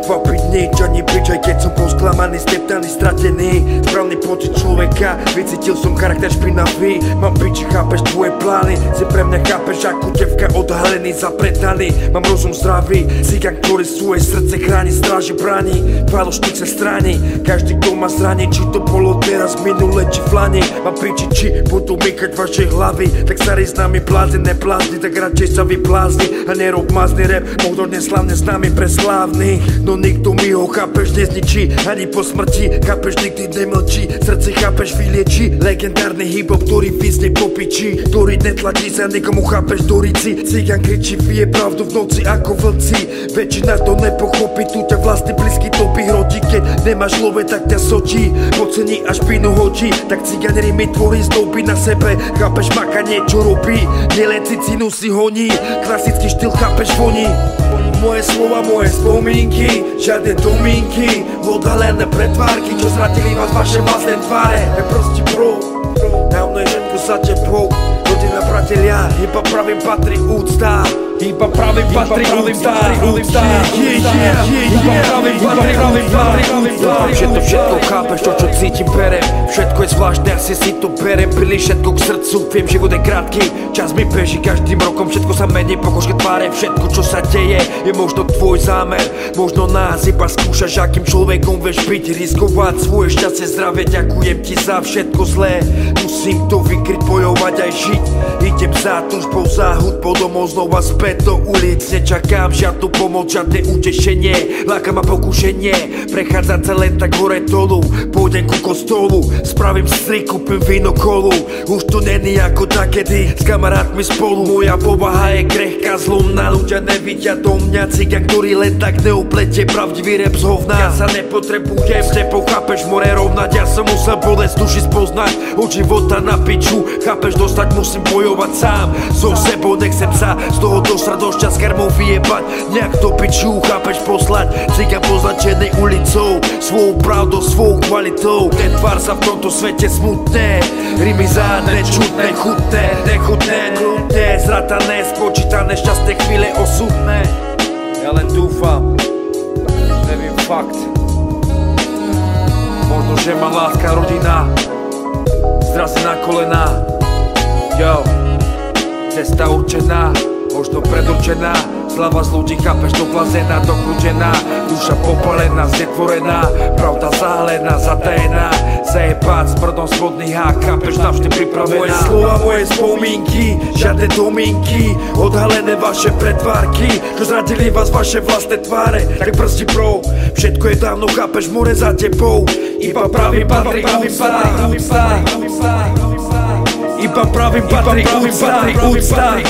neprekvapiť nič, ani bič, aj keď som bol sklamaný, steptaný, stratený. Správny pocit človeka, vycítil som charakter špinavý. Mám piči, chápeš tvoje plány, si pre mňa chápeš ako devka odhalený, zapretaný. Mám rozum zdravý, cigan, ktorý svoje srdce chráni, stráži bráni. Falošník sa stráni, každý kto ma zraní, či to bolo teraz, minule či v lani. Mám piči, či budú mykať vaše hlavy, tak starý s nami blázni, neplázni, tak radšej sa vyplázni a nerob mazný rap, možno neslavne s nami preslávny. No nikto mi ho, chápeš, nezničí, ani po smrti, chápeš, nikdy nemlčí, srdce chápeš, vylieči. Legendárny hip-hop, ktorý vysne po piči, ktorý netlačí sa nikomu, chápeš, do rici. Cigan kričí, vie pravdu v noci ako vlci, väčšina to nepochopí, tu ťa vlastný blízky topí hroti. Keď nemáš love, tak ťa sočí, podcení a špinu hodí, tak cigan rimy tvorí zdobí na sebe, chápeš, maka niečo robí, nielen cicinu si honí, klasický štýl, chápeš, voní. Moje slova, moje spomienky, žiadne domínky, odhalené pretvárky, čo zratili vás vaše vlastné tváre. Tak proste bro, dávno je všetko za tebou, rodina, bratelia, iba pravým patrí úcta. Iba pravým patrí úcta. Všetko chápeš, to čo cítim, berem, všetko je zvláštne, asi si to berem, pili všetko k srdcu, viem, život je krátky, čas mi beží každým rokom, všetko sa mení, pokožke tváre, všetko čo sa deje, je možno tvoj zámer, možno nás iba skúšaš, akým človekom vieš byť, riskovať svoje šťastie, zdravie, ďakujem ti za všetko zlé, musím to vykryť, bojovať aj žiť, idem za túžbou, za hudbou, domov znova späť do ulic, nečakám žiadnu pomoc, žiadne utešenie, láka ma pokušenie, prechádzať sa len tak hore dolu, pôjdem ku kostolu, spravím strik, kúpim víno kolu, už to není ako takedy, s kamarátmi spolu, moja povaha je krehká, zlomná, ľudia nevidia do mňa, cigan, ktorý len tak neupletie, pravdivý rap z hovna, ja sa nepotrebujem, s tebou chápeš, more rovnať, ja som musel bolesť duši spoznať, od života na piču, chápeš, dostať musím bojovať sám, so sebou nechcem sa z toho dostať, do šťast karmou vyjebať, nejak to piču, chápeš, poslať, cigan poznačený ulicou, svojou pravdou, svojou kvalitou, ten tvár sa v tomto svete smutné, rimy zádne, čutné, chutné, nechutné, nutné, zratané, spočítané, šťastné chvíle osudné. Ja len dúfam, neviem fakt, možno, že má láska, rodina, zdraví na kolená, yo, cesta určená, možno predurčená, slava z ľudí, chápeš, doblazená, dokľúčená, duša popalená, znetvorená, pravda zahalená, zatajená, zajebať s prdom spodný hák, chápeš, navždy pripravená. Moje slova, moje spomienky, žiadne domínky, odhalené vaše pretvárky, čo zradili vás vaše vlastné tváre, tak prsti bro, všetko je dávno, chápeš, more za tebou, iba pravým patrí úcta. Iba pravým patrí úcta.